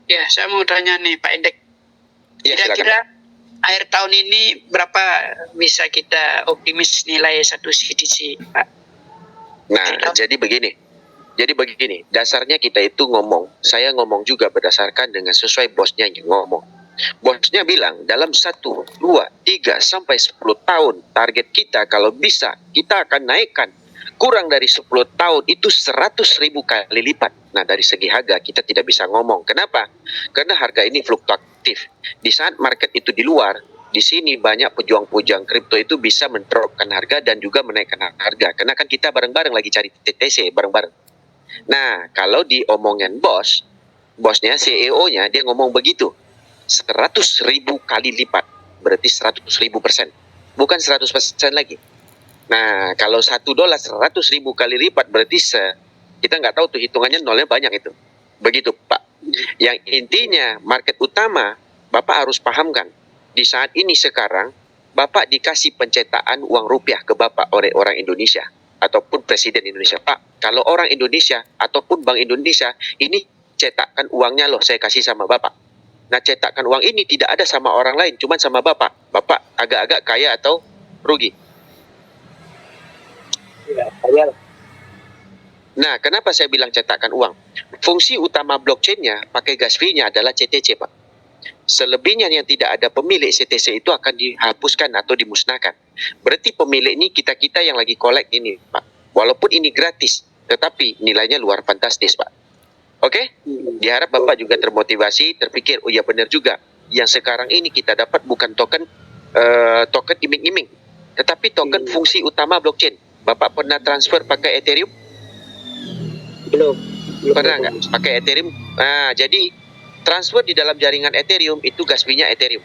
Ya, saya mau tanya nih Pak Edek. Ya, Kira-kira silakan. akhir tahun ini berapa bisa kita optimis nilai satu CDC, Pak? Nah, jadi begini, dasarnya kita itu saya ngomong juga berdasarkan dengan sesuai bosnya yang ngomong. Bosnya bilang dalam 1, 2, 3, sampai 10 tahun target kita kalau bisa kita akan naikkan kurang dari 10 tahun itu 100.000 kali lipat. Nah, dari segi harga kita tidak bisa ngomong. Kenapa? Karena harga ini fluktuatif. Di saat market itu di luar, di sini banyak pejuang-pejuang kripto itu bisa mendropkan harga dan juga menaikkan harga. Karena kan kita bareng-bareng lagi cari TTC bareng-bareng. Nah, kalau di omongan bosnya, CEO-nya, dia ngomong begitu. 100.000 kali lipat. Berarti 100.000%. Bukan 100% lagi. Nah, kalau $1 100.000 kali lipat berarti kita nggak tahu tuh hitungannya nolnya banyak itu. Begitu, Pak. Yang intinya market utama Bapak harus pahamkan. Di saat ini sekarang Bapak dikasih pencetakan uang rupiah ke Bapak oleh orang Indonesia ataupun Presiden Indonesia. Pak, kalau orang Indonesia ataupun Bank Indonesia ini cetakkan uangnya loh saya kasih sama Bapak. Nah, cetakkan uang ini tidak ada sama orang lain, cuma sama Bapak. Bapak agak-agak kaya atau rugi? Ya, kaya. Nah, kenapa saya bilang cetakkan uang? Fungsi utama blockchain-nya pakai gas fee-nya adalah CTC, Pak. Selebihnya yang tidak ada pemilik CTC itu akan dihapuskan atau dimusnahkan. Berarti pemilik ini kita-kita yang lagi collect ini, Pak. Walaupun ini gratis, tetapi nilainya luar fantastis, Pak. Oke? Diharap Bapak juga termotivasi, terpikir, oh ya benar juga. Yang sekarang ini kita dapat bukan token iming-iming, tetapi token fungsi utama blockchain. Bapak pernah transfer pakai Ethereum? Belum. Pernah nggak pakai Ethereum? Nah, jadi transfer di dalam jaringan Ethereum itu gas fee-nya Ethereum.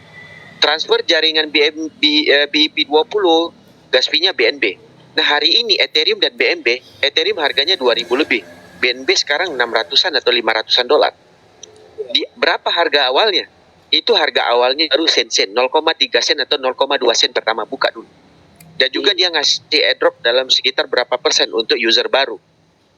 Transfer jaringan BIP20 gas fee-nya BNB. Nah, hari ini Ethereum dan BNB, Ethereum harganya 2.000 lebih. BNB sekarang 600-an atau 500-an dolar. Berapa harga awalnya? Itu harga awalnya baru sen-sen, 0,3 sen atau 0,2 sen pertama buka dulu. Dan juga dia ngasih airdrop dalam sekitar berapa persen untuk user baru.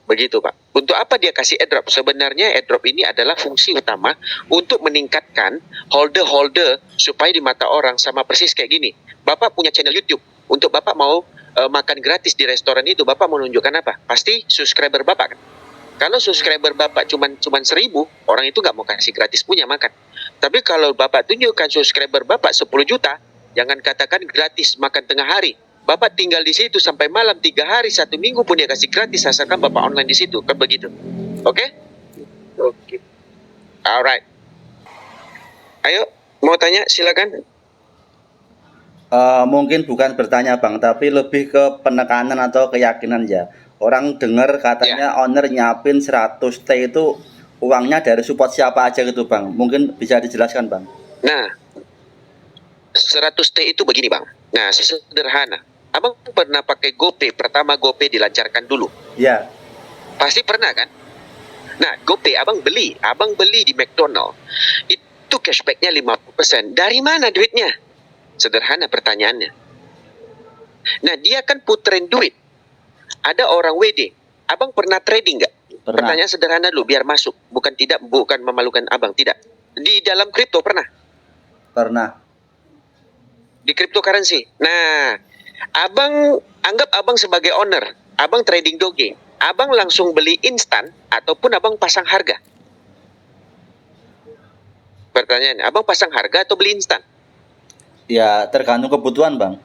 Begitu, Pak. Untuk apa dia kasih airdrop? Sebenarnya airdrop ini adalah fungsi utama untuk meningkatkan holder-holder supaya di mata orang sama persis kayak gini. Bapak punya channel YouTube. Untuk Bapak mau makan gratis di restoran itu, Bapak mau menunjukkan apa? Pasti subscriber Bapak kan? Kalau subscriber Bapak cuman 1.000, orang itu nggak mau kasih gratis punya makan. Tapi kalau Bapak tunjukkan subscriber Bapak 10 juta, jangan katakan gratis makan tengah hari. Bapak tinggal di situ sampai malam 3 hari, 1 minggu pun dia kasih gratis asalkan Bapak online di situ, kan begitu. Oke? Oke. Alright. Ayo, mau tanya silakan. Mungkin bukan bertanya Bang, tapi lebih ke penekanan atau keyakinan ya. Orang dengar katanya owner nyapin 100 T itu uangnya dari support siapa aja gitu Bang. Mungkin bisa dijelaskan Bang. Nah, 100 T itu begini Bang. Nah, sederhana. Abang pernah pakai GoPay, pertama GoPay dilancarkan dulu. Ya. Pasti pernah kan? Nah, GoPay abang beli di McDonald. Itu cashbacknya 50%. Dari mana duitnya? Sederhana pertanyaannya. Nah, dia kan puterin duit. Ada orang WD. Abang pernah trading nggak? Pernah. Pertanyaan sederhana dulu, biar masuk. Bukan memalukan abang, tidak. Di dalam kripto pernah? Pernah. Di cryptocurrency. Nah, anggap abang sebagai owner. Abang trading doge. Abang langsung beli instan ataupun abang pasang harga? Pertanyaannya, abang pasang harga atau beli instan? Ya, tergantung kebutuhan Bang.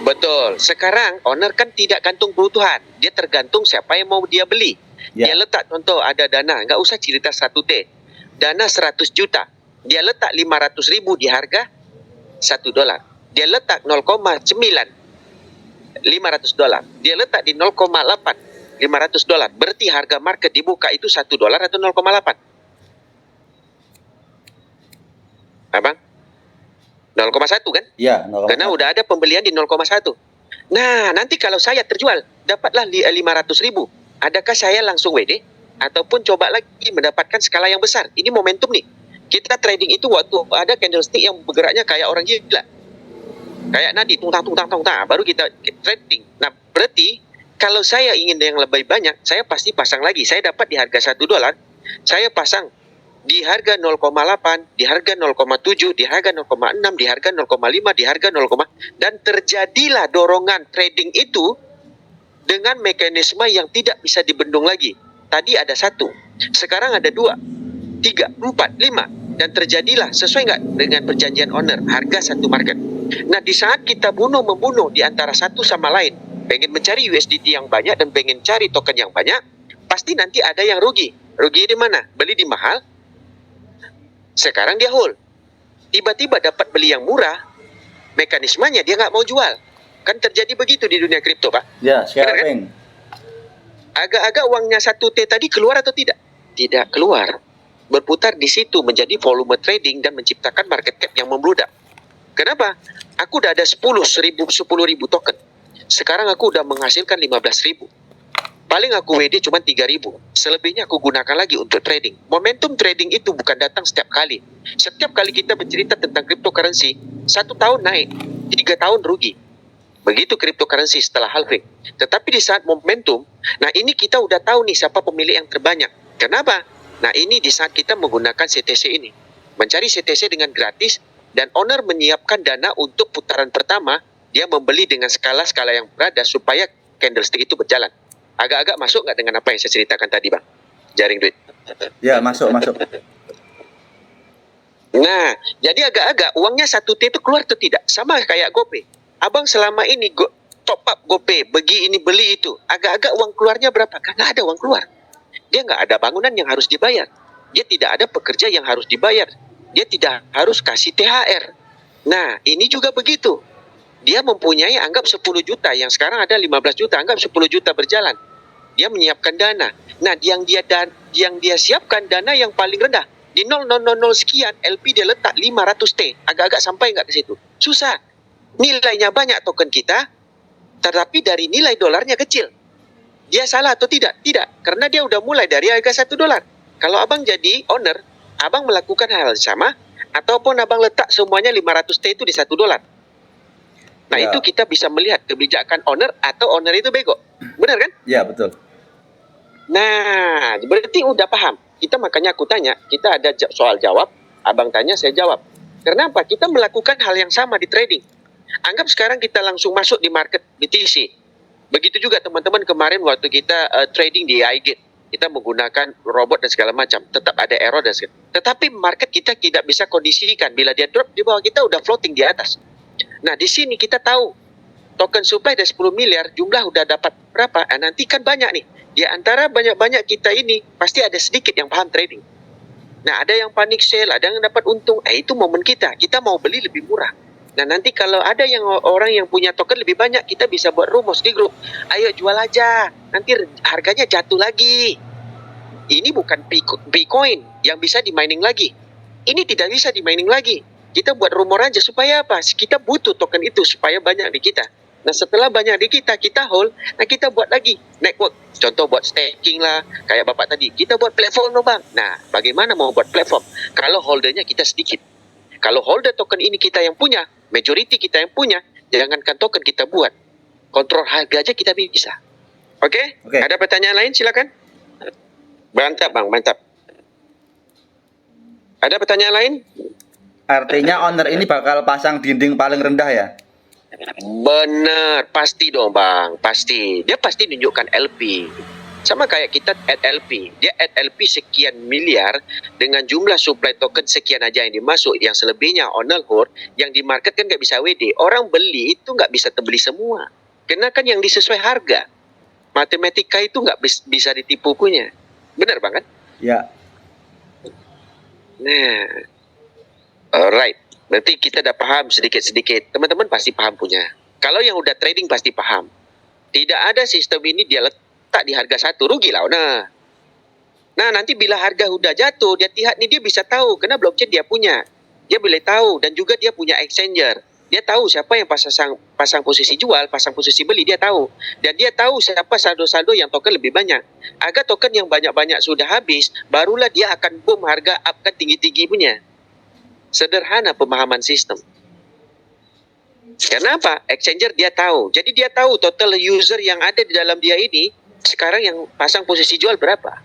Betul. Sekarang owner kan tidak gantung kebutuhan. Dia tergantung siapa yang mau dia beli. Ya. Dia letak contoh ada dana, nggak usah cerita 1 T. Dana 100 juta. Dia letak 500.000 di harga $1. Dia letak 0,9 $500. Dia letak di 0,8 $500. Berarti harga market dibuka itu $1 atau 0,8? Abang? 0,1 kan? Ya, Karena udah ada pembelian di 0,1. Nah, nanti kalau saya terjual, dapatlah 500.000. Adakah saya langsung WD? Ataupun coba lagi mendapatkan skala yang besar? Ini momentum nih. Kita trading itu waktu ada candlestick yang bergeraknya kayak orang gila. Kayak nadi, tungtang, baru kita trading. Nah, berarti kalau saya ingin yang lebih banyak, saya pasti pasang lagi. Saya dapat di harga $1. Saya pasang di harga 0,8, di harga 0,7, di harga 0,6, di harga 0,5, di harga 0, dan terjadilah dorongan trading itu dengan mekanisme yang tidak bisa dibendung lagi. Tadi ada 1, sekarang ada 2, 3, 4, 5, dan terjadilah sesuai nggak dengan perjanjian owner harga satu market. Nah, di saat kita membunuh di antara satu sama lain, pengen mencari USDT yang banyak dan pengen cari token yang banyak, pasti nanti ada yang rugi. Rugi di mana? Beli di mahal, sekarang dia hold. Tiba-tiba dapat beli yang murah, mekanismenya dia nggak mau jual. Kan terjadi begitu di dunia kripto, Pak. Ya, Benar kan? scalping. Agak-agak uangnya 1T tadi keluar atau tidak? Tidak keluar. Berputar di situ menjadi volume trading dan menciptakan market cap yang membludak. Kenapa? Aku udah ada 10.000 token. Sekarang aku udah menghasilkan 15.000. Paling aku WD cuma 3.000. Selebihnya aku gunakan lagi untuk trading. Momentum trading itu bukan datang setiap kali. Setiap kali kita bercerita tentang cryptocurrency, 1 tahun naik, 3 tahun rugi. Begitu cryptocurrency setelah halving. Tetapi di saat momentum, nah ini kita udah tahu nih siapa pemilik yang terbanyak. Kenapa? Nah ini di saat kita menggunakan CTC ini. Mencari CTC dengan gratis, dan owner menyiapkan dana untuk putaran pertama, dia membeli dengan skala-skala yang berada supaya candlestick itu berjalan. Agak-agak masuk nggak dengan apa yang saya ceritakan tadi, Bang? Jaring duit. Ya, masuk. Nah, jadi agak-agak uangnya 1T itu keluar atau tidak? Sama kayak GoPay. Abang selama ini top up GoPay, beli ini beli itu. Agak-agak uang keluarnya berapa? Karena ada uang keluar. Dia nggak ada bangunan yang harus dibayar. Dia tidak ada pekerja yang harus dibayar. Dia tidak harus kasih THR. Nah, ini juga begitu. Dia mempunyai anggap 10 juta, yang sekarang ada 15 juta, anggap 10 juta berjalan. Dia menyiapkan dana. Nah, yang dia siapkan dana yang paling rendah. Di 0,000 sekian, LP dia letak 500T. Agak-agak sampai nggak ke situ? Susah. Nilainya banyak token kita, tetapi dari nilai dolarnya kecil. Dia salah atau tidak? Tidak. Karena dia udah mulai dari harga $1. Kalau abang jadi owner, abang melakukan hal yang sama, ataupun abang letak semuanya 500T itu di $1. Nah, Ya. itu kita bisa melihat kebijakan owner atau owner itu bego. Benar kan? Ya, betul. Nah, berarti udah paham. Makanya aku tanya, kita ada soal jawab, abang tanya, saya jawab. Kenapa? Kita melakukan hal yang sama di trading. Anggap sekarang kita langsung masuk di market BTC. Begitu juga teman-teman kemarin waktu kita trading di iGate. Kita menggunakan robot dan segala macam. Tetap ada error dan segala. Tetapi market kita tidak bisa kondisikan. Bila dia drop di bawah kita udah floating di atas. Nah, di sini kita tahu token supply ada 10 miliar, jumlah udah dapat berapa? Nanti kan banyak nih. Di antara banyak-banyak kita ini, pasti ada sedikit yang paham trading. Nah, ada yang panic sale, ada yang dapat untung. Itu momen kita. Kita mau beli lebih murah. Nah, nanti kalau ada yang orang yang punya token lebih banyak, kita bisa buat rumus di grup. Ayo jual aja, nanti harganya jatuh lagi. Ini bukan Bitcoin yang bisa di mining lagi. Ini tidak bisa di mining lagi. Kita buat rumor aja supaya apa? Kita butuh token itu supaya banyak di kita. Nah, setelah banyak di kita hold. Nah, kita buat lagi network. Contoh buat staking lah, kayak Bapak tadi. Kita buat platform loh, Bang. Nah, bagaimana mau buat platform? Kalau holdernya kita sedikit. Kalau holder token ini kita yang punya, majority kita yang punya, jangankan token kita buat. Kontrol harga aja kita bisa. Oke? Oke. Ada pertanyaan lain? Silakan. Mantap, Bang. Mantap. Ada pertanyaan lain? Artinya owner ini bakal pasang dinding paling rendah ya? Benar, pasti dong Bang, pasti. Dia pasti nunjukkan LP. Sama kayak kita add LP. Dia add LP sekian miliar dengan jumlah supply token sekian aja yang dimasuk. Yang selebihnya owner hold, yang di market kan nggak bisa WD. Orang beli itu nggak bisa terbeli semua. Karena kan yang disesuai harga. Matematika itu nggak bisa ditipu punya. Benar Bang kan? Ya. Nah, alright. Berarti kita udah paham sedikit-sedikit. Teman-teman pasti paham punya. Kalau yang udah trading pasti paham. Tidak ada sistem ini dia letak di harga 1, rugi lah. Nah, nanti bila harga udah jatuh, dia lihat nih, dia bisa tahu karena blockchain dia punya. Dia boleh tahu dan juga dia punya exchanger. Dia tahu siapa yang pasang posisi jual, pasang posisi beli, dia tahu. Dan dia tahu siapa saldo-saldo yang token lebih banyak. Agar token yang banyak-banyak sudah habis, barulah dia akan boom harga up ke tinggi-tinggi punya. Sederhana pemahaman sistem. Kenapa? Exchanger dia tahu. Jadi dia tahu total user yang ada di dalam dia ini sekarang yang pasang posisi jual berapa.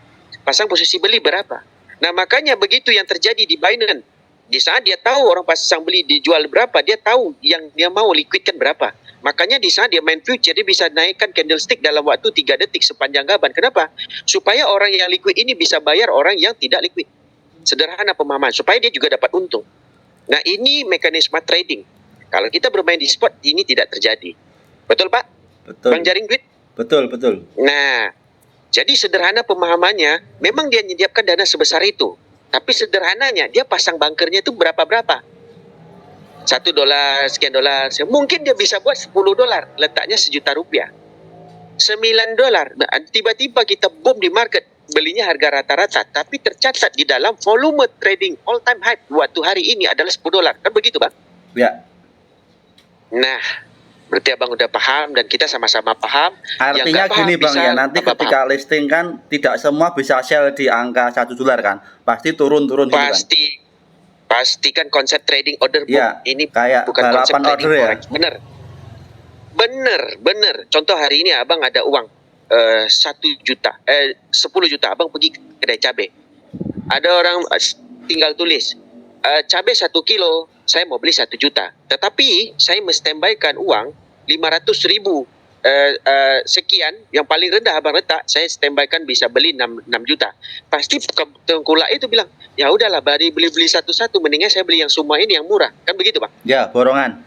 pasang posisi beli berapa. Nah, makanya begitu yang terjadi di Binance. Di saat dia tahu orang pasang beli dijual berapa, dia tahu yang dia mau liquidkan berapa. Makanya di saat dia main future, dia bisa naikkan candlestick dalam waktu 3 detik sepanjang gaban. Kenapa? Supaya orang yang liquid ini bisa bayar orang yang tidak liquid. Sederhana pemahaman, supaya dia juga dapat untung. Nah, ini mekanisme trading. Kalau kita bermain di spot, ini tidak terjadi. Betul, Pak? Betul. Bang Jaring Duit? Betul, betul. Nah, jadi sederhana pemahamannya, memang dia menyediakan dana sebesar itu. Tapi sederhananya, dia pasang bunkernya itu berapa-berapa. $1, sekian dolar. Mungkin dia bisa buat $10, letaknya $1.000.000. $9. Nah, tiba-tiba kita boom di market, belinya harga rata-rata, tapi tercatat di dalam volume trading all time high waktu hari ini adalah $10. Kan begitu, Bang? Ya. Nah, berarti abang udah paham dan kita sama-sama paham. Artinya gini Bang ya, nanti ketika listing kan tidak semua bisa sell di angka $1 kan, pasti turun-turun gitu kan. Pasti kan konsep trading order book Ya, ini kayak bukan konsep trading order forex. Ya? Bener. Contoh hari ini abang ada uang 1 juta, 10 juta, abang pergi ke kedai cabai. Ada orang tinggal tulis cabai 1 kilo, saya mau beli 1 juta. Tetapi saya mestandbykan uang 500.000 sekian, yang paling rendah abang letak, saya standbykan bisa beli 6 juta. Pasti tengkulak itu bilang, ya udahlah, beli satu-satu, mendingan saya beli yang semua ini yang murah. Kan begitu, Bang? Ya, borongan.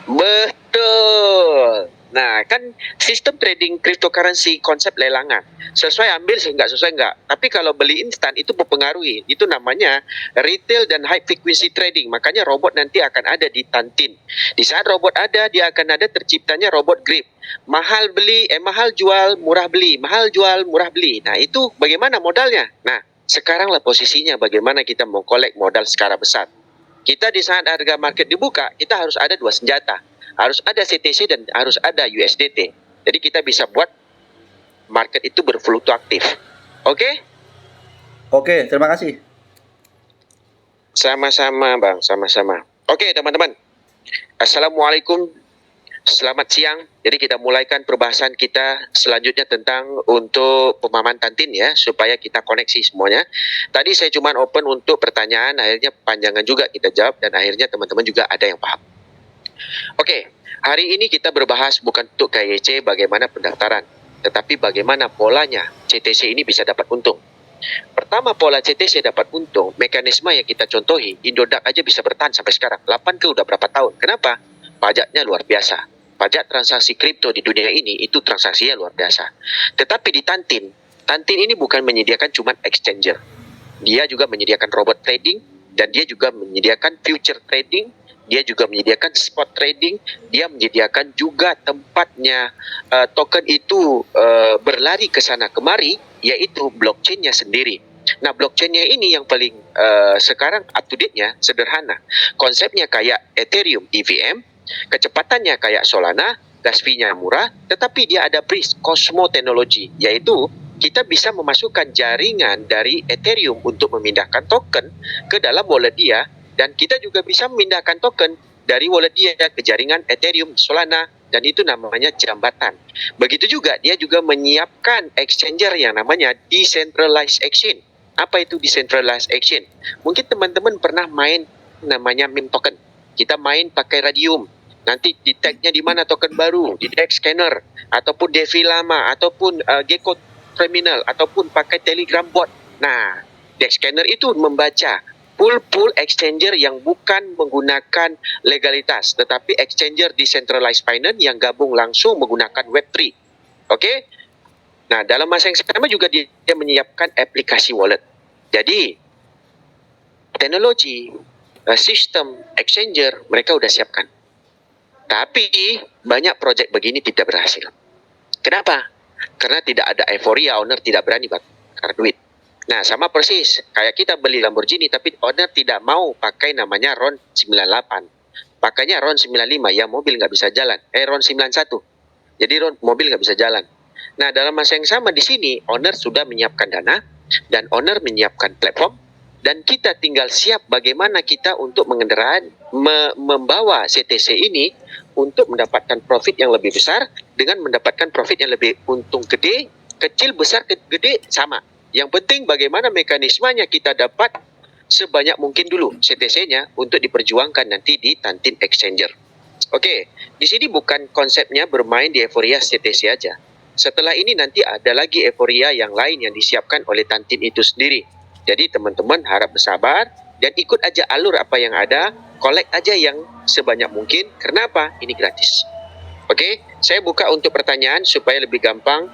Betul. Nah, kan sistem trading cryptocurrency konsep lelangan. Sesuai ambil, sesuai enggak. Tapi kalau beli instan itu mempengaruhi. Itu namanya retail dan high frequency trading. Makanya robot nanti akan ada di Tantin. Di saat robot ada, dia akan ada terciptanya robot grip. Mahal jual, murah beli. Mahal jual, murah beli. Nah, itu bagaimana modalnya? Nah, sekaranglah posisinya bagaimana kita mau collect modal secara besar. Kita di saat harga market dibuka, kita harus ada 2 senjata. Harus ada CTC dan harus ada USDT. Jadi kita bisa buat market itu berfluktuatif. Oke? Oke, terima kasih. Sama-sama, Bang. Sama-sama. Oke, teman-teman. Assalamualaikum. Selamat siang. Jadi kita mulaikan perbahasan kita selanjutnya tentang untuk pemahaman Tantin ya, supaya kita koneksi semuanya. Tadi saya cuma open untuk pertanyaan, akhirnya panjangan juga kita jawab, dan akhirnya teman-teman juga ada yang paham. Oke, hari ini kita berbahas bukan untuk KYC bagaimana pendaftaran, tetapi bagaimana polanya CTC ini bisa dapat untung. Pertama, pola CTC dapat untung, mekanisme yang kita contohi, Indodax aja bisa bertahan sampai sekarang. 8 ke udah berapa tahun? Kenapa? Pajaknya luar biasa. Pajak transaksi kripto di dunia ini itu transaksinya luar biasa. Tetapi di Tantin ini bukan menyediakan cuma exchanger. Dia juga menyediakan robot trading, dan dia juga menyediakan future trading, dia juga menyediakan spot trading, dia menyediakan juga tempatnya token itu berlari ke sana kemari, yaitu blockchain-nya sendiri. Nah, blockchain-nya ini yang paling sekarang up to date-nya sederhana. Konsepnya kayak Ethereum EVM, kecepatannya kayak Solana, gas fee-nya murah, tetapi dia ada bridge Cosmo Technology, yaitu kita bisa memasukkan jaringan dari Ethereum untuk memindahkan token ke dalam wallet dia, dan kita juga bisa memindahkan token dari wallet dia ke jaringan Ethereum, Solana, dan itu namanya jambatan. Begitu juga dia juga menyiapkan exchanger yang namanya decentralized exchange. Apa itu decentralized exchange? Mungkin teman-teman pernah main namanya meme token. Kita main pakai Radium. Nanti di tag-nya di mana token baru, di Dex Scanner, ataupun Defi lama, ataupun Gecko Terminal, ataupun pakai Telegram bot. Nah, Dex Scanner itu membaca pool exchanger yang bukan menggunakan legalitas, tetapi exchanger decentralized finance yang gabung langsung menggunakan Web3. Oke? Nah, dalam masa yang sama juga dia menyiapkan aplikasi wallet. Jadi, teknologi, sistem, exchanger, mereka udah siapkan. Tapi, banyak proyek begini tidak berhasil. Kenapa? Karena tidak ada euforia, owner tidak berani bakar duit. Nah, sama persis. Kayak kita beli Lamborghini, tapi owner tidak mau pakai namanya RON 98. Pakainya RON 95, ya mobil nggak bisa jalan. RON 91. Jadi mobil nggak bisa jalan. Nah, dalam masa yang sama di sini, owner sudah menyiapkan dana, dan owner menyiapkan platform, dan kita tinggal siap bagaimana kita untuk membawa CTC ini untuk mendapatkan profit yang lebih besar, dengan mendapatkan profit yang lebih untung gede, Kecil, besar, gede, sama. Yang penting bagaimana mekanismenya kita dapat sebanyak mungkin dulu CTC-nya untuk diperjuangkan nanti di Tantin Exchanger. Oke, di sini bukan konsepnya bermain di euforia CTC aja. Setelah ini nanti ada lagi euforia yang lain yang disiapkan oleh Tantin itu sendiri. Jadi teman-teman harap bersabar dan ikut aja alur apa yang ada, collect aja yang sebanyak mungkin. Kenapa? Ini gratis. Oke, saya buka untuk pertanyaan supaya lebih gampang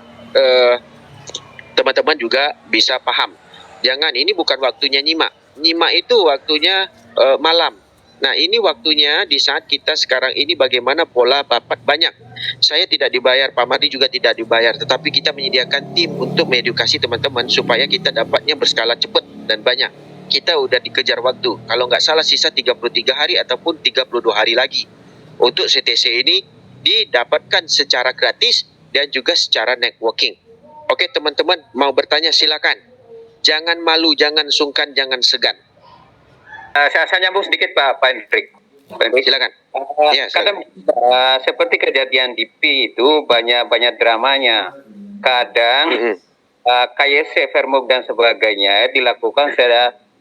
teman-teman juga bisa paham. Jangan, ini bukan waktunya nyimak. Nyimak itu waktunya malam. Nah, ini waktunya di saat kita sekarang ini bagaimana pola bapak banyak. Saya tidak dibayar, Pak Mardi juga tidak dibayar, tetapi kita menyediakan tim untuk mengedukasi teman-teman supaya kita dapatnya berskala cepat dan banyak. Kita udah dikejar waktu. Kalau nggak salah sisa 33 hari ataupun 32 hari lagi. Untuk CTC ini didapatkan secara gratis dan juga secara networking. Oke teman-teman, mau bertanya silakan. Jangan malu, jangan sungkan, jangan segan. Saya nyambung sedikit Pak Hendrik. Silakan. Ya, Kadang seperti kejadian di P itu banyak dramanya. Kadang KYC, Vermog dan sebagainya dilakukan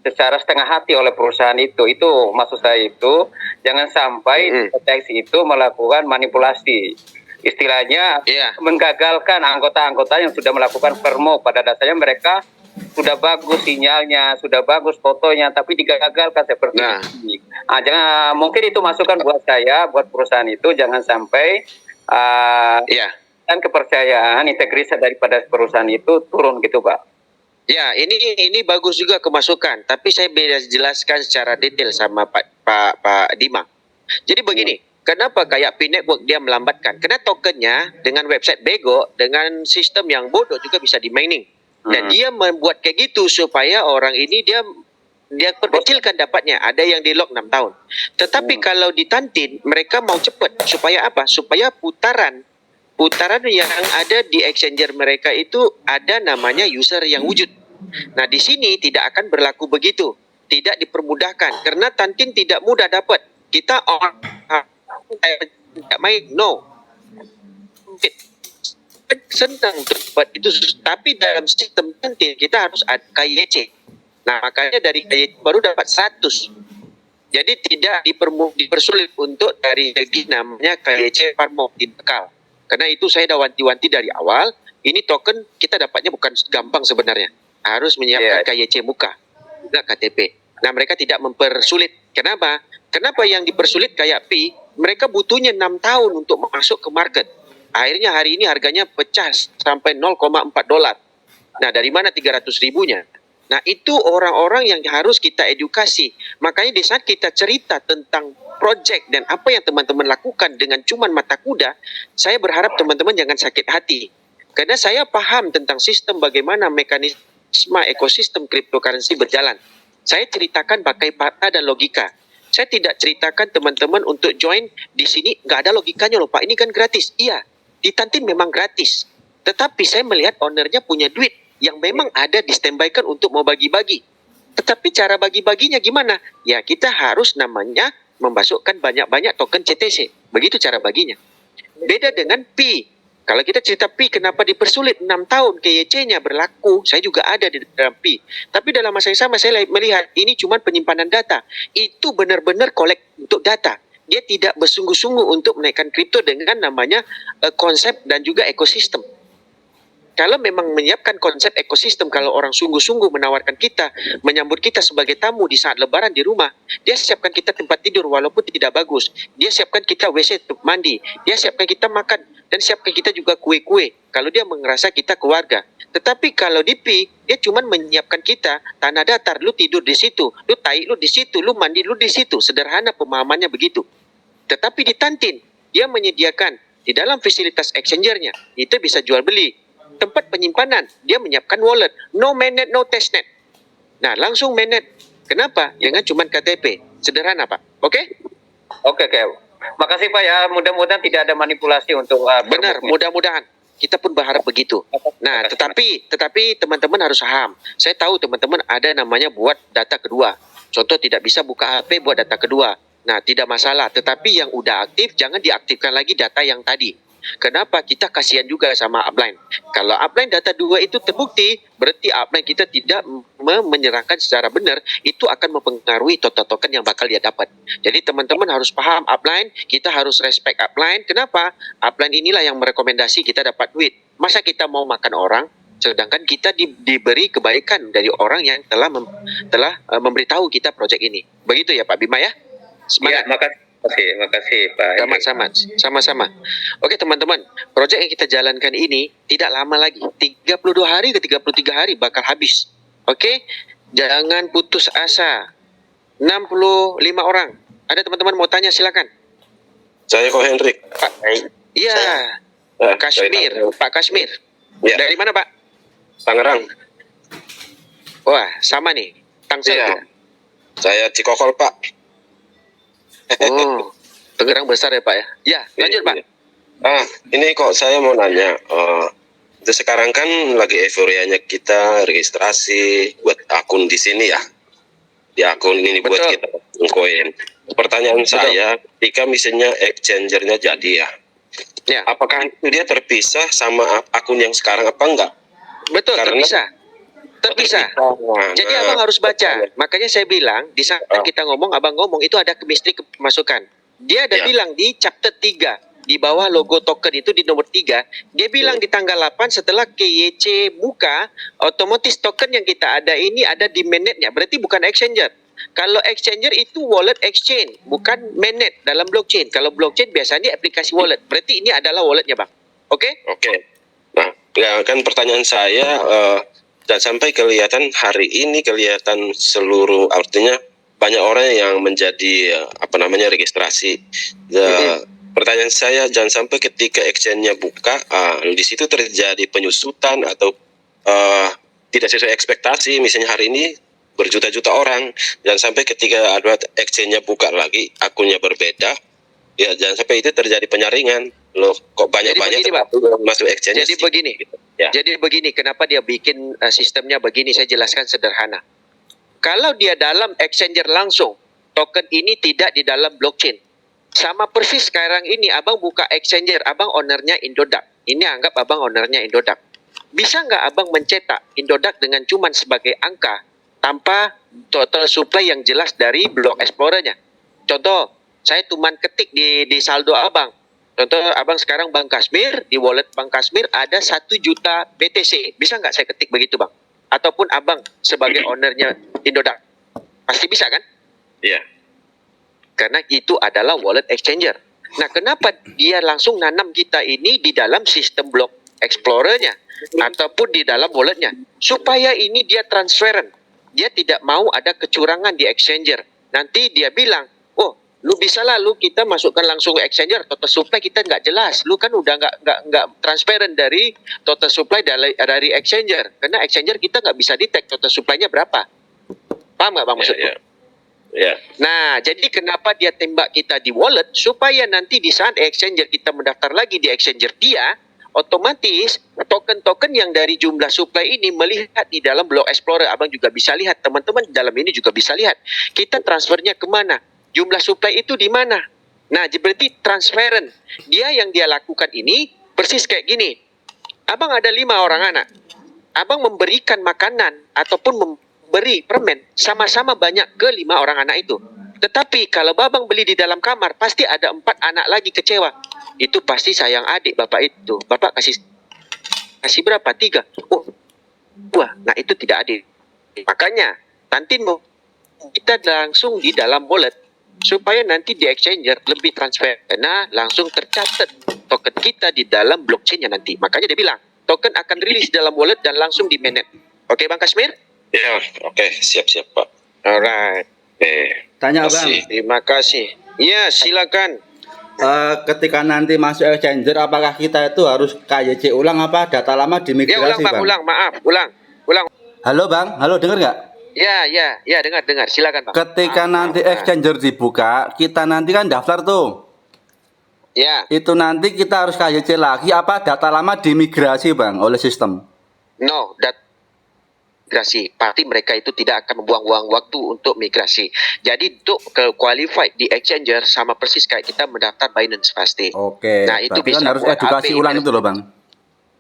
secara setengah hati oleh perusahaan itu. Itu maksud saya itu jangan sampai deteksi itu melakukan manipulasi. Istilahnya menggagalkan anggota-anggota yang sudah melakukan Vermog. Pada dasarnya mereka sudah bagus sinyalnya, sudah bagus fotonya, tapi digagalkan seperti ini. Jangan, mungkin itu masukan buat saya, buat perusahaan itu jangan sampai dan kepercayaan integritas daripada perusahaan itu turun gitu Pak. Ya, ini bagus juga kemasukan, tapi saya jelaskan secara detail sama Pak Dima. Jadi begini, kenapa kayak P Network dia melambatkan? Karena tokennya dengan website bego, dengan sistem yang bodoh juga bisa di mining. Dan dia membuat kayak gitu supaya orang ini dia perkecilkan dapatnya. Ada yang di lock 6 tahun. Tetapi kalau di Tantin mereka mau cepat supaya apa? Supaya putaran yang ada di exchanger mereka itu ada namanya user yang wujud. Nah, di sini tidak akan berlaku begitu. Tidak dipermudahkan karena Tantin tidak mudah dapat. Kita tidak main senang dapat itu, tapi dalam sistem Tantin kita harus ada KYC. Nah, makanya dari KYC baru dapat 100. Jadi tidak dipersulit untuk dari segi namanya KYC Vermog dibekal. Karena itu saya dah wanti-wanti dari awal, ini token kita dapatnya bukan gampang sebenarnya. Harus menyiapkan KYC muka, juga KTP. Nah, mereka tidak mempersulit. Kenapa? Kenapa yang dipersulit kayak P, mereka butuhnya 6 tahun untuk masuk ke market. Akhirnya hari ini harganya pecah sampai 0,4 dolar. Nah, dari mana 300 ribunya? Nah, itu orang-orang yang harus kita edukasi. Makanya di saat kita cerita tentang project dan apa yang teman-teman lakukan dengan cuman mata kuda, saya berharap teman-teman jangan sakit hati. Karena saya paham tentang sistem bagaimana mekanisme ekosistem cryptocurrency berjalan. Saya ceritakan pakai fakta dan logika. Saya tidak ceritakan teman-teman untuk join di sini nggak ada logikanya loh Pak, ini kan gratis. Iya, di Tantin memang gratis. Tetapi saya melihat ownernya punya duit yang memang ada di standby-kan untuk mau bagi-bagi. Tetapi cara bagi-baginya gimana? Ya kita harus namanya memasukkan banyak-banyak token CTC. Begitu cara baginya. Beda dengan P. Kalau kita cerita P kenapa dipersulit 6 tahun KYC-nya berlaku, saya juga ada di dalam P. Tapi dalam masa yang sama saya melihat ini cuma penyimpanan data. Itu benar-benar collect untuk data. Dia tidak bersungguh-sungguh untuk menaikkan kripto dengan namanya konsep dan juga ekosistem. Kalau memang menyiapkan konsep ekosistem, kalau orang sungguh-sungguh menawarkan kita, menyambut kita sebagai tamu di saat lebaran di rumah, dia siapkan kita tempat tidur walaupun tidak bagus. Dia siapkan kita WC untuk mandi. Dia siapkan kita makan. Dan siapkan kita juga kue-kue. Kalau dia merasa kita keluarga. Tetapi kalau di P, dia cuma menyiapkan kita tanah datar. Lu tidur di situ. Lu tai lu di situ. Lu mandi lu di situ. Sederhana pemahamannya begitu. Tetapi di Tantin, dia menyediakan di dalam fasilitas exchangernya. Itu bisa jual beli. Tempat penyimpanan, dia menyiapkan wallet. No mainnet, no testnet. Nah, langsung mainnet. Kenapa? Jangan cuma KTP. Sederhana, Pak. Oke? Oke. Makasih Pak ya. Mudah-mudahan tidak ada manipulasi untuk benar, mudah-mudahan. Kita pun berharap begitu. Nah, tetapi teman-teman harus paham. Saya tahu teman-teman ada namanya buat data kedua. Contoh tidak bisa buka HP buat data kedua. Nah, tidak masalah. Tetapi yang udah aktif, jangan diaktifkan lagi data yang tadi. Kenapa? Kita kasihan juga sama upline. Kalau upline data 2 itu terbukti, berarti upline kita tidak menyerahkan secara benar, itu akan mempengaruhi total token yang bakal dia dapat. Jadi teman-teman harus paham upline, kita harus respect upline. Kenapa? Upline inilah yang merekomendasi kita dapat duit. Masa kita mau makan orang, sedangkan kita diberi kebaikan dari orang yang telah memberitahu kita proyek ini. Begitu ya Pak Bima ya? Ya, Semangat. makasih Pak. Sama-sama. Oke teman-teman, proyek yang kita jalankan ini tidak lama lagi, 32 hari ke 33 hari bakal habis. Oke, jangan putus asa. 65 orang. Ada teman-teman mau tanya, silakan. Saya Ko Hendrik. Pak. Iya. Kashmir, Pak Kashmir. Ya. Dari mana Pak? Tangerang. Wah, sama nih. Tangsel. Iya. Saya Cikokol, Pak. Oh, Tangerang besar ya Pak ya? Ya, lanjut Pak. Ini kok saya mau nanya. Itu sekarang kan lagi euforianya kita registrasi buat akun di sini ya. Di akun ini buat Betul. kita koin. Pertanyaan saya, ketika misalnya exchangernya jadi ya, Ya, apakah itu dia terpisah sama akun yang sekarang apa enggak? betul, Karena- terpisah. Jadi Nah, abang harus baca. Makanya saya bilang di saat Ah. kita ngomong, abang ngomong itu ada chemistry kemasukan. Dia ada Ya. bilang di chapter 3 di bawah logo token itu di nomor 3, dia bilang di tanggal 8 setelah KYC buka, otomatis token yang kita ada ini ada di mainnetnya. Berarti bukan exchanger. Kalau exchanger itu wallet exchange, bukan mainnet dalam blockchain. Kalau blockchain biasanya aplikasi wallet. Berarti ini adalah walletnya, Bang. Oke? Oke. Nah, ya kan pertanyaan saya dan sampai kelihatan hari ini kelihatan seluruh artinya banyak orang yang menjadi registrasi. Pertanyaan saya jangan sampai ketika exchange-nya buka di situ terjadi penyusutan atau tidak sesuai ekspektasi. Misalnya hari ini berjuta-juta orang, jangan sampai ketika ada exchange-nya buka lagi akunnya berbeda. Ya jangan sampai itu terjadi penyaringan. Loh, kok banyak-banyak begini, Pak. masuk exchange. Jadi begini. Ya. Jadi begini, kenapa dia bikin sistemnya begini? Saya jelaskan sederhana. Kalau dia dalam exchanger langsung, token ini tidak di dalam blockchain. Sama persis sekarang ini, abang buka exchanger, abang ownernya Indodax. Ini anggap abang ownernya Indodax. Bisa nggak abang mencetak Indodax dengan cuman sebagai angka, tanpa total supply yang jelas dari block explorernya? Contoh, saya cuman ketik di saldo abang. Contoh, abang sekarang Bank Kashmir, di wallet Bank Kashmir ada 1 juta BTC. Bisa nggak saya ketik begitu, Bang? Ataupun abang sebagai ownernya Indodax. Pasti bisa kan? Iya. Karena itu adalah wallet exchanger. Nah, kenapa dia langsung nanam kita ini di dalam sistem block explorernya ataupun di dalam walletnya? Supaya ini dia transparent. Dia tidak mau ada kecurangan di exchanger. Nanti dia bilang, oh, lu bisa lah, lu kita masukkan langsung ke exchanger, total supply kita nggak jelas. Lu kan udah nggak transparent dari total supply dari exchanger. Karena exchanger kita nggak bisa detect total supply-nya berapa. Paham nggak Bang maksudku? Ya. Nah, jadi kenapa dia tembak kita di wallet? Supaya nanti di saat exchanger kita mendaftar lagi di exchanger dia, otomatis token-token yang dari jumlah supply ini melihat di dalam block explorer. Abang juga bisa lihat, teman-teman di dalam ini juga bisa lihat. Kita transfernya kemana? Jumlah supply itu di mana? Nah, berarti transparent. Dia yang dia lakukan ini persis kayak gini. Abang ada 5 orang anak. Abang memberikan makanan ataupun memberi permen sama-sama banyak ke 5 orang anak itu. Tetapi kalau babang beli di dalam kamar, pasti ada 4 anak lagi kecewa. Itu pasti sayang adik bapak itu. Bapak kasih berapa? 3. Oh, wah, nah itu tidak adil. Makanya nanti kita langsung di dalam wallet supaya nanti di exchanger lebih transparan. Nah, langsung tercatat token kita di dalam blockchain-nya nanti. Makanya dia bilang token akan rilis dalam wallet dan langsung di mainnet. Oke, Bang Kashmir? Ya, oke, siap-siap, Pak. Alright. Tanya Masih. Bang, Terima kasih. Ya, silakan. ketika nanti masuk exchanger, apakah kita itu harus KYC ulang apa data lama Ya, dimigrasi ulang Bang, Bang? ulang. Maaf, ulang. Halo Bang, halo dengar nggak? Ya, dengar. Silakan, Bang. Ketika nanti exchanger dibuka, kita nanti kan daftar tuh. Ya, Itu nanti kita harus KYC lagi apa data lama dimigrasi Bang oleh sistem? no, migrasi. Pasti mereka itu tidak akan membuang-buang waktu untuk migrasi. Jadi untuk ke qualified di exchanger sama persis kayak kita mendaftar Binance pasti. Oke. Nah, itu Berarti kan bisa harus buat edukasi AB ulang itu loh, Bang.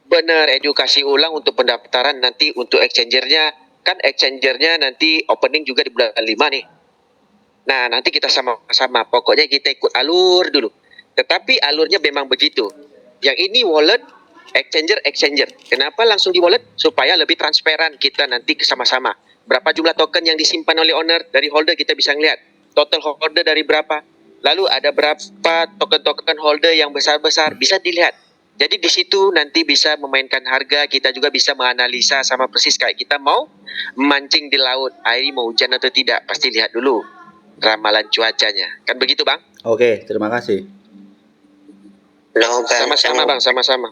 Benar, edukasi ulang untuk pendaftaran nanti untuk exchangernya. Kan exchangernya nanti opening juga di bulan 5 nih. Nah, nanti kita sama-sama. Pokoknya kita ikut alur dulu. Tetapi alurnya memang begitu. Yang ini wallet, exchanger. Kenapa langsung di wallet? Supaya lebih transparan kita nanti sama-sama. Berapa jumlah token yang disimpan oleh owner, dari holder kita bisa ngeliat. Total holder dari berapa. Lalu ada berapa token-token holder yang besar-besar, bisa dilihat. Jadi di situ nanti bisa memainkan harga, kita juga bisa menganalisa sama persis kayak kita mau memancing di laut. Air mau hujan atau tidak, pasti lihat dulu ramalan cuacanya. Kan begitu, Bang? Oke, terima kasih. No, Bang. Sama-sama, Bang, sama-sama.